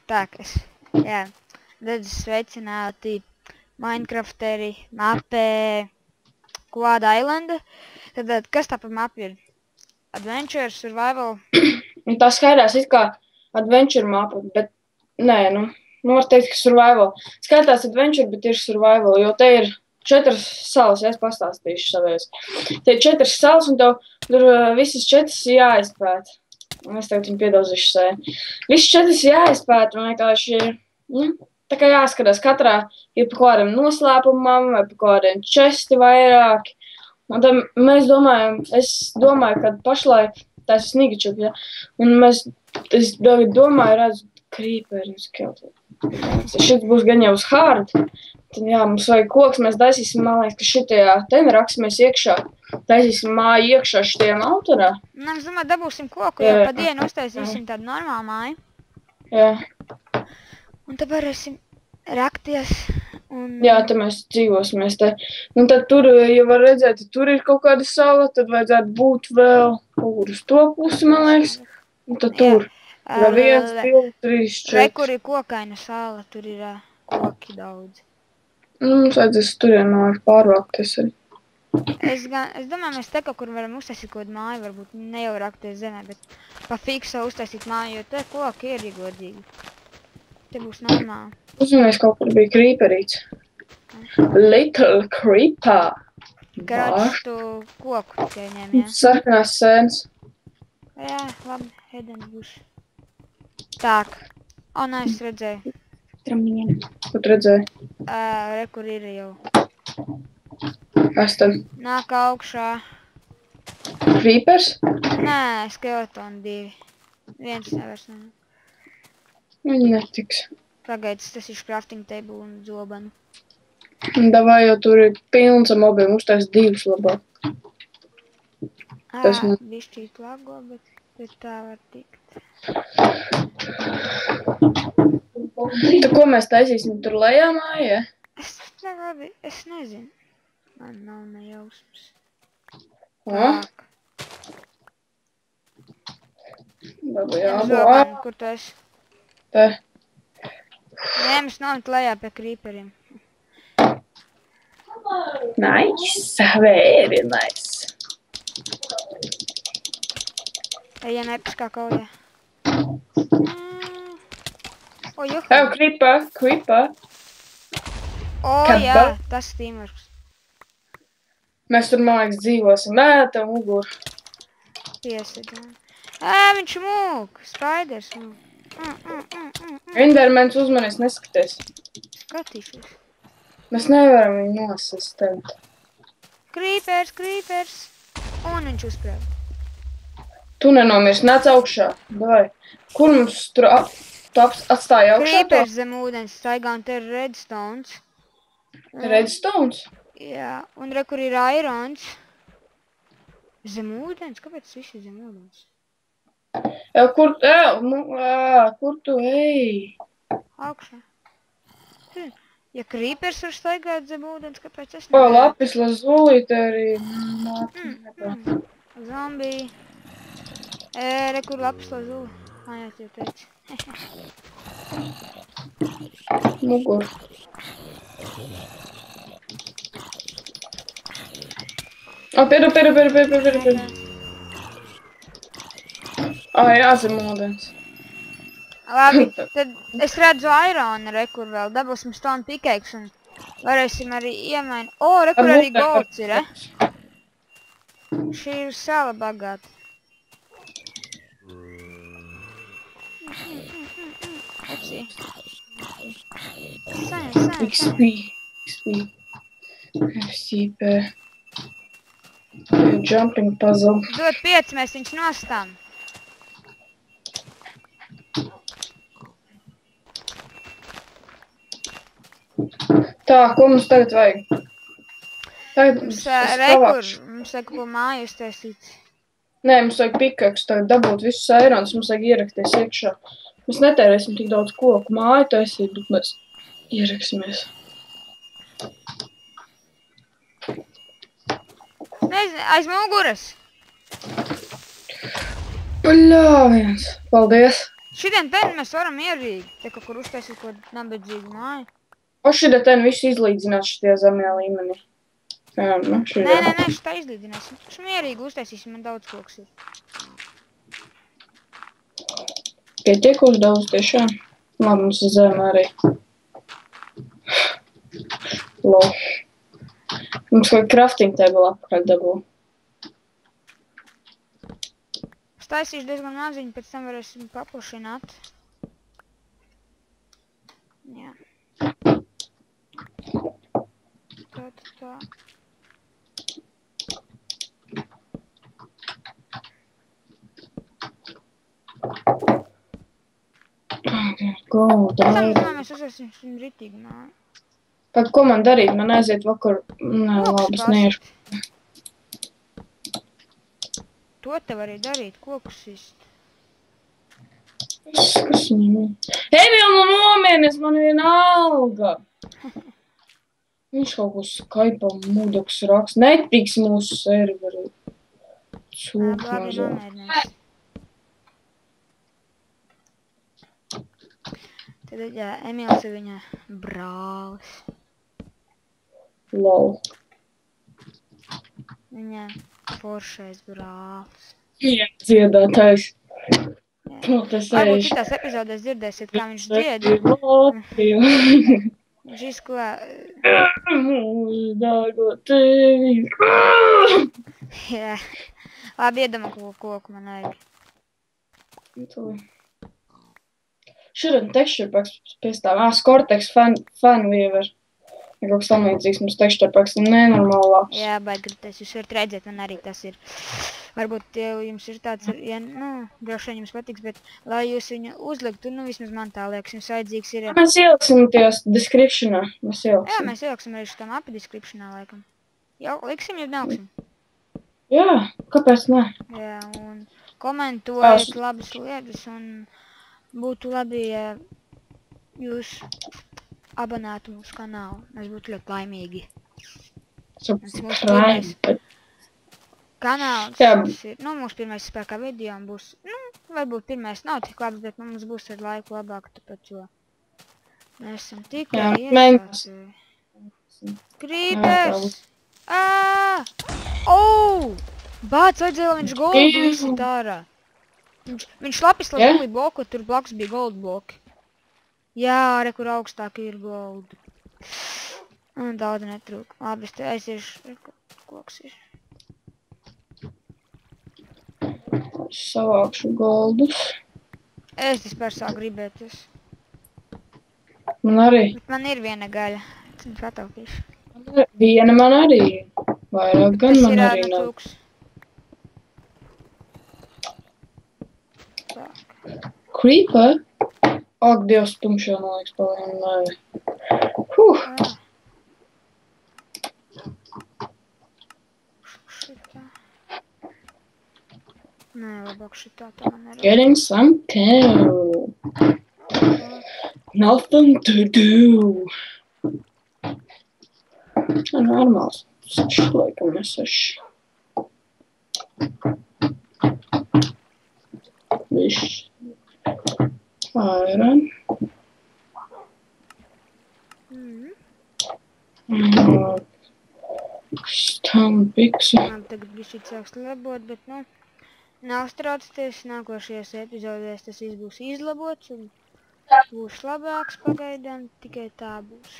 Tā, jā, tad sveicināti Minecrafteri, mapē, Quad Island. Tad, kas tā par mapu ir? Adventure, Survival? Tā skaidās it kā Adventure mapa, bet nē, var teikt, ka Survival. Skatās Adventure, bet ir Survival, jo te ir 4 salas, ja es pastāstīšu savēs. Te ir 4 salas, un tev tur visas 4 jāizpēt. Un es tagad viņu piedauzīšu sēni. Visas 4 jāizpēt, un vienkārši ir, tā kā jāskatās katrā ir pa kādam noslēpumam, vai pa kādiem česti vairāki. Un tad es domāju, ka pašlaik tās ir snigačup, ja? Un es domāju, redzu creeperi uz keltu. Šit būs gan jau uz hard. Tad jā, mums vajag koks, mēs taisīsim, man liekas, ka šitajā raksimies iekšā. Taisīsim māju iekšā šitajā autorā. Es domāju, dabūsim koku, jo pa dienu uztaisīsim tādu normālu māju. Jā. Un tad varēsim rakties. Jā, te mēs dzīvosimies te. Un tad tur, ja var redzēt, tur ir kaut kāda sala, tad vajadzētu būt vēl kaut kur uz to pusi, man liekas. Un tad tur. Jā, 1, 2, 3, 4. Re, kur ir kokaina sala, tur ir koki daudz. Mums vajadzēs turien pārvākties arī. Es domāju, mēs te kaut kur varam uztaisīt kaut kādu māju, varbūt ne jau rakties zemē, bet pa fiksu uztaisīt māju, jo te koki ir godīgi. Te būs normāli. Uzmanīgs kaut kur bija creeperīts. Little creeper. Karoči, tu koku tikai ņem, jā? Sarkanās sēnes. Jā, labi, ēdienas būs. Tak. Nē, es redzēju. Ko tu redzēji? Re, kur ir jau. Kas tad? Nāk augšā. Creepers? Nē, Skeleton 2. Viens nevairs nav. Viņi netiks. Pagaids, tas ir crafting table un zobanu. Davai, jo tur ir pilns ar mobiem, uztais 2 labāk. Bišķīt lago, bet tā var tikt. Tu ko mēs taisīsim tur lejā mājā? Es nezinu. Man nav nejausmas. Tak. Labi, Zobani, kur tu esi? Te. Nē, mēs nomet lejā pie creeperiem. Nice, very nice. Ja nepiskā kaujā. Juhu. Creeper. Jā, tas Steamworks. Mēs tur, man liekas, dzīvosim. Nē, tev mugur. Piesidām. Viņš mūk. Spiders mūk. Endermans uzmanies, neskaties. Skatīšos. Mēs nevaram viņu nosist tagad. Creepers. Un viņš uzsprēv. Tu nenomirs, nāc augšā. Davai. Kur mums tur atstāja augšā to? Creepers zem ūdens staigā un te ir redstones. Redstones? Jā, un re, kur ir irons. Zem ūdens? Kāpēc viss ir zem ūdens? Kur tu ej? Augšā. Ja creepers var staigāt zem ūdens, kāpēc es nevaru? Lapis lazulīte arī. Zombiji. Re, kur lapis lazuli? Jā, tu jau teici. Mugur. Piedod. Jā, zem ūdens. Labi, tad es redzu ironu, re, kur vēl dabūsim stone pickaxe un varēsim arī iemainīt. Re, kur arī golds ir, re? Šī ir sala bagāta. XP. Jumping puzzle. Dod 5, mēs viņš nostām. Tā, ko mums tagad vajag? Mums vajag ko māju uztaisīt. Nē, mums vajag pikaks, tagad dabūt visus irons, mums vajag ierakties iekšā. Mēs netērēsim tik daudz koku māju taisīt, bet mēs ieraksimies. Nezinu, aiz muguras. Bļāviens. Paldies. Šitien ten mēs varam mierīgi. Te kaut kur uztaisīt kaut nabadzīgu māju. O šitā ten visu izlīdzināt šitie zemē līmenī. Jā, nu šitā. Nē, šitā izlīdzināsim. Taču mierīgi uztaisīsim, man daudz koks ir. Pietiekoši daudz tiešām. Labi, mums ir zeme arī. Lol. Mums kaut crafting table apakaļ dabū. Es taisīšu diezgan maziņu, pēc tam varēsim paplašināt. Jā. Tā. Mēs uzsāsim ritīgi māju. Pat ko man darīt? Man aiziet vakar... Nē, labi, es neiešu. To tev arī darīt, kokus sist. Kas viņam ir? Emil, nu nomierinies, man vienalga! Viņš kaut ko Skype mūdoks raksta. Netiks mūsu serveri. Cūk mazāk. Tad, jā, Emils ir viņa brālis. Lol. Viņa foršais brālis. Jā, dziedātājs. Varbūt citās epizodēs dzirdēsiet, kā viņš dzied. Viņš izklā... Mūsu dārgo tevi. Jā. Labi, iedomā koku man vajag. Šodien texture packs piestāv. Scortex Fanweaver. Ja kaut kas tam līdzīgs mums texture packs nenormāli labs. Jā, baigrities. Jūs varat redzēt, man arī tas ir. Varbūt jums ir tāds, ja, nu, droši vien jums patiks, bet lai jūs viņu uzliktu, nu, vismaz man tā liekas, jums vajadzīgs ir... Mēs ieliksim tajās descriptionā. Jā, mēs ieliksim arī šo mapu descriptionā, laikam. Jau, liksim, ja neliksim? Jā, kāpēc ne? Jā, un komentojiet labas lietas, un būtu labi, ja jūs abonētu mūsu kanālu. Mēs būtu ļoti laimīgi. Tas mūsu pirmais kanāls ir, nu, mūsu pirmais spēkā video būs, nu, varbūt pirmais nav tik labs, bet mums būs ar laiku labāk, tāpēc, jo mēs esam tikai iesākti. Krīpers! Bāc, vajadzēja, lai viņš goldu visit ārā. Viņš lapis, lai guli bloku, tur blakus bija gold bloki. Jā, re, kur augstāk ir goldu. Un daudz netrūk. Labi, es te aiziešu, koks ir. Savākšu goldus. Es vispār sāku gribēties. Man arī. Bet man ir viena gaļa. Es viņu pataupīšu. Viena man arī. Vairāk gan man arī nav. Creeper? Ak, Dievs, tumšā noliekas palien. Nē, labāk šitā tā man ir. Getting some cow. Nothing to do. Normāls. Laikam nesaši. Viss. Iron. Stampiksu. Man tagad bišķi sāks labot, bet, nu, nav straucties. Nākošajās epizodēs tas viss būs izlabots un būs labāks pagaidām. Tikai tā būs.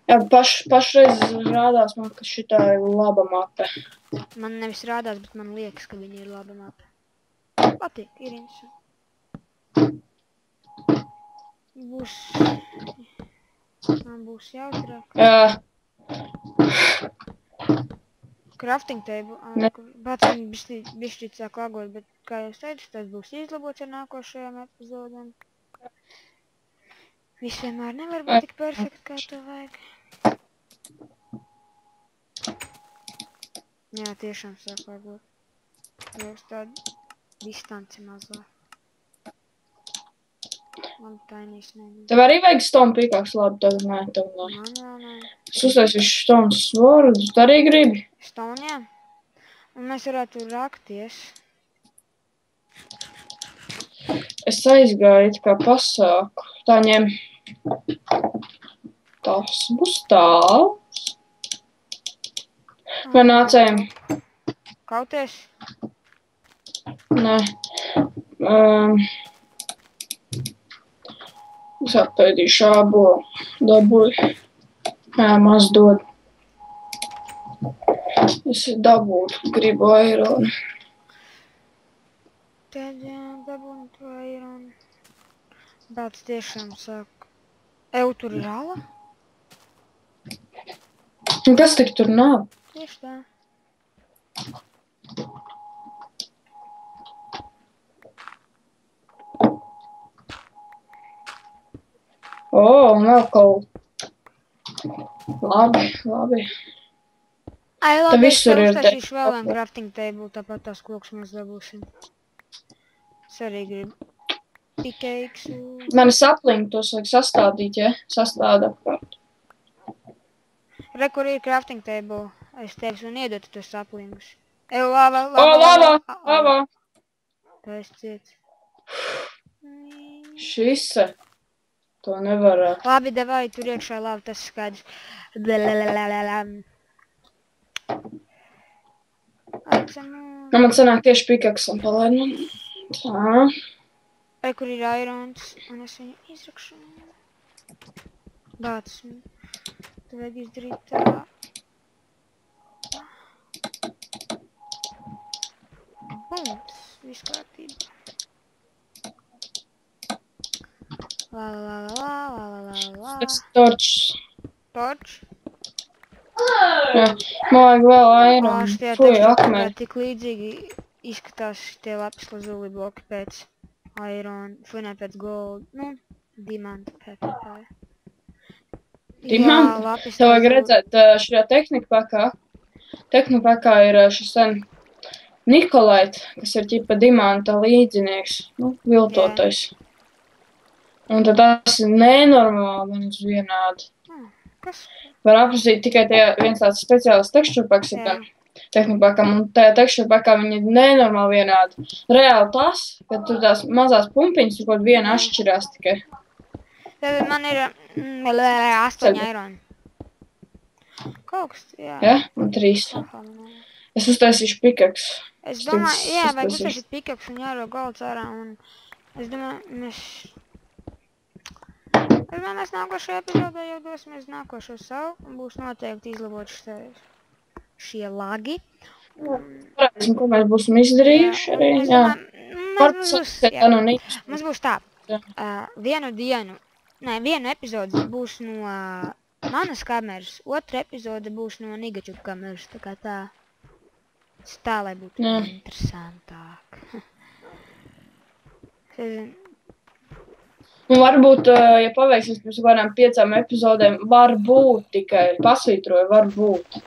Jā, pašreiz rādās man, ka šitā ir laba mape. Man nevis rādās, bet man liekas, ka viņa ir laba mape. Patīk, ir interesanti. Būs... Man būs jautrāk. Jā. Crafting table. Pats viņi bišķīt sāk lagot, bet, kā jūs teicu, tas būs izlabots ar nākošajām epizodēm. Viss vienmēr nevar būt tik perfekti, kā to vajag. Jā, tiešām sāk lagot. Jūs tādu distanci mazā. Man tainīs nebija. Tev arī vajag stone pickaxe, labi, tev nē, tev nē. Man vēl nē. Es uztaisīšu stone sword, tu arī gribi? Stone, jā. Un mēs varētu rakties. Es aizgāju it kā pasāku. Tā ņem. Tas būs tāls. Vai nācējam? Kauties? Nē. Es atpēdīšu ābolu. Dabūju. Jā, maz dod. Es dabūtu, gribu aironu. Tad jā, dabūnu to aironu. Bāds tiešām saka. Ev, tur ir ala? Kas tik tur nav? Tieši tā. Un vēl kaut. Labi. Ai, Te labi, es visur tev ir uztaisīšu te- vēl vienu crafting table, tāpat tās koks mēs dabūsim. Es arī gribu pikeiksu. Mani sapliņu tos vajag sastādīt, ja? Sastāda apkārt. Re, kur ir crafting table? Es tevis un iedotu tos saplingus. Ev, lava. Lava! Tā es ciets. Šise. To nevarētu. Labi, davai, tur iekšā lava, tas skaidrs. Aicinu. Man sanāk tieši pikaksam palēnu. Tā. Re, kur ir irons, un es viņu izrakšu. Bāc. Tu vajag izdarīt tā. Bums, viss kārtībā. La. Tas torčs. Torč. Jā. Man vajag vēl aironu. Šitie Fui, tekstūri akmeni. tik līdzīgi izskatās šitie lapis lazuli bloki pēc iron, ne pēc gold, dimanta PvP. Dimanta? Jā, lapis Tev vajag lazuli. redzēt šajā tehnikpakā. Tehnikpakā ir šis Nikolait, kas ir ķipa dimanta līdzinieks. Viltotais. Un tad tas ir nenormāli, gan uz vienādi. Kas? Var aprakstīt tikai viens tāds speciāls tekstūrpaks ir tam tehnikpakam, un tajā tekstūrpakā viņi ir nenormāli vienādi. Reāli tas, ka tur tās mazās pumpiņas tur kaut viena atšķirās tikai. Tad man ir 8 iron. Kaut kas, jā. Ja? Un 3. Es uztaisīšu pikaks. Es domāju, jā, vajag uztaisīt pikaks un jāro golds ārā, un es domāju, mēs nākošajā epizodē jau dosimies nākošo savu, un būs noteikti izlabot šie lagi. Parādīsim, ko mēs būsim izdarījuši arī. Jā. Mums būs tā, vienu epizodi būs no manas kameras, otra epizode būs no Nigačuka kameras, tā kā tā, lai būtu interesantāk. Un varbūt, ja paveiksies pēc kādām 5 epizodēm, varbūt tikai pasvītroju, varbūt.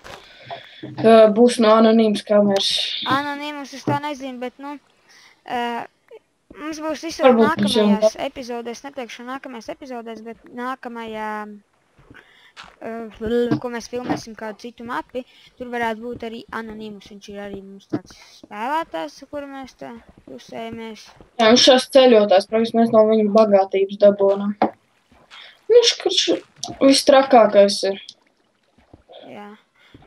Būs no anonīmas kameras. Anonīmas es tā nezinu, bet, mums būs visur nākamajās epizodēs, neteikšu nākamajās epizodēs, bet nākamajā, ko mēs filmēsim kādu citu mapi, tur varētu būt arī anonīmus, viņš ir arī mums tāds spēlētājs, ar kuru mēs tā pusējamies. Jā, viņš šās ceļotājs, praktiski mēs no viņa bagātības dabonam. Viņš viss trakākais ir. Jā,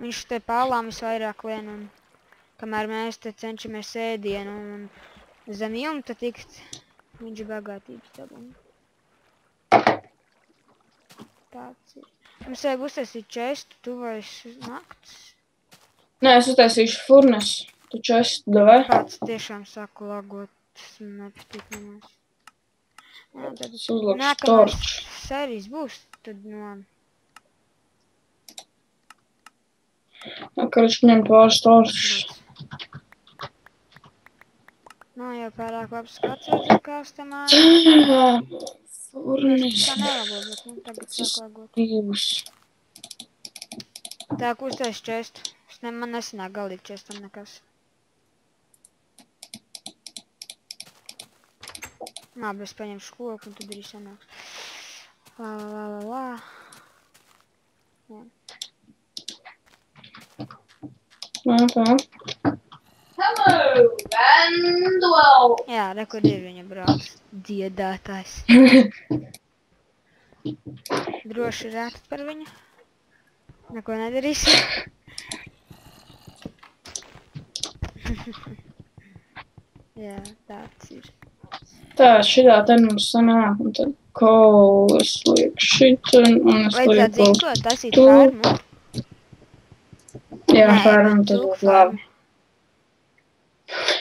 viņš te pālām visvairāk lien, un kamēr mēs te cenšamies ēdienu un zem jumta tikt, viņš ir bagātības dabona. Tāds ir. Mums vajag uztaisīt čestu, tuvojas nakts. Nē, es uztaisīšu furnes. Tu čestu, davai? Kāds tiešām sāku lagot, tas man nepatīk nemaz. Jā, tad Es uzlakšu nākamais torču. sērijas būs, tad no... Karač ņem pāris torčus. Nav jau pārāk labs skats redzēt, kā uz te māja. Furnes. Tā nelagot, bet tagad sāk lagot. Divus. Tā, ko uztais čestu. Man nesanāk galīgi čestam nekas. Labi, es paņemšu koku un tad arī sanāks. La. Jā. Tā. Hello, Jā, re, kur ir viņa brālis. Dziedātājs. Droši rētat par viņu. Neko nedarīsim. Jā, tāds ir. Tā, šitā te mums sanāk, un tad kaut es lieku šitu, un es Vajadzētu lieku zīmot, taisīt tu. farmu. Jā, Nē, farmu, bet tad cūku būtu labi. farmu.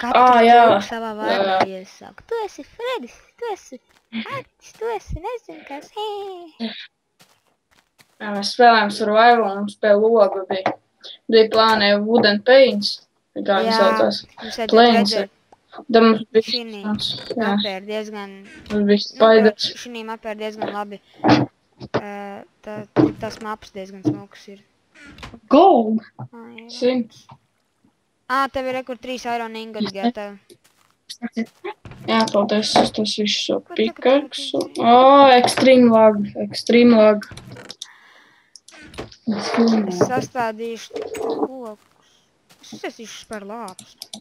Katru Jā. cūku savā vārdā iesaka. Tu esi Fredis, tu esi Artis, tu esi nezinu kas. Jā, mēs spēlējām survival, un mums pie loga bija plānēja wooden paints, kā viņi saucās. Mums vajadzētu Plains. redzēt Da mums bija šinī jā, mapē ir diezgan, mums bija spiders. šinī mapē ir diezgan labi. Tas maps diezgan smuks ir. Gold! Jā. 100. Tev ir rekur 3 iron ingoti gatavi. Jā, paldies, tas viss šo pikaksu. Extreme lag, extreme lag. Es sastādīšu kokus. Es uztaisīšu par lāpstu.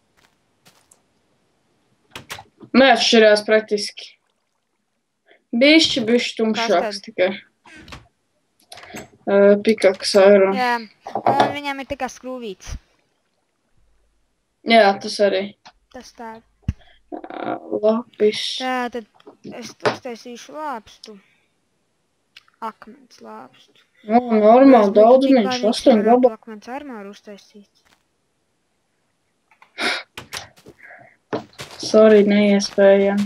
Neatšķirās praktiski. Bišķi tumšāks tikai. Pikaks iron. Jā, un viņam ir tikai skrūvīts. Jā, tas arī. Tas tā. Lapis. Tā, tad es uztaisīšu lāpstu. Akmens lāpstu. Normāli daudz viņš, 8 gaba. Akmens armāru uztaisīt. Sorry, neiespējami.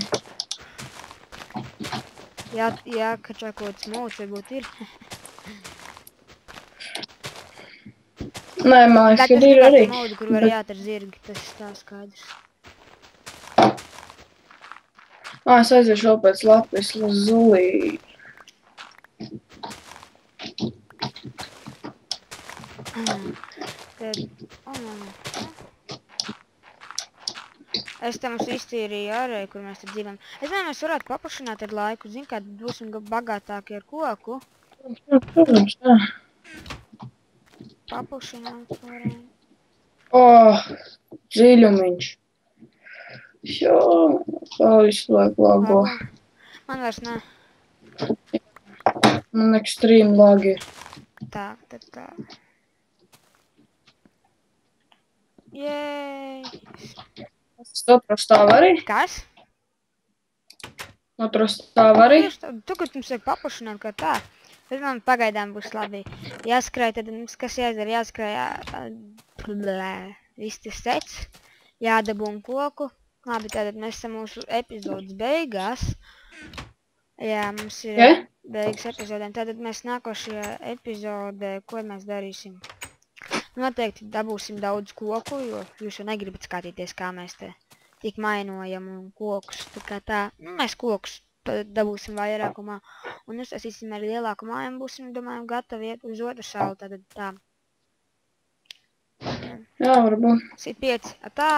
Jā, kačā kaut kāds mūts varbūt ir. Nē, man liekas, ka ir arī. Mūdu, kur var jāt ar zirgi, tas ir tā skaidrs. Es aiziešu vēl pēc lapis lazulī. Es tam iztīrīju ārēju, kur mēs te dzīvam. Es domāju, mēs varētu paplašināt ar laiku. Zin, kā būsim bagātāki ar koku. Protams, tā. Paplašināt varam. Dziļumiņš. Jā, tā visu laiku lago. Man vairs ne. Man extreme lagi ir. Tā, tad tā. Jej! Tas otro stāv arī? Kas? Otro stāv arī? Tagad mums vajag paplašināt kā tā. Bet man pagaidām būs labi. Jāskrāj, tad mums kas jāizdara? Jāskrāj, viss tas sets. Jādabūn koku. Labi, tātad mēs esam mūsu epizodes beigās. Jā, mums ir beigas epizodēm. Tātad mēs nākošajā epizodē, ko mēs darīsim? Noteikti dabūsim daudz koku, jo jūs jau negribat skatīties, kā mēs te tik mainojam un kokus. Tā kā tā, mēs kokus dabūsim vairākumā. Un uztaisīsim arī lielāku māju un būsim, domāju, gatavi iet uz otru salu. Tātad tā. Jā, varbūt. Sit 5. Atā!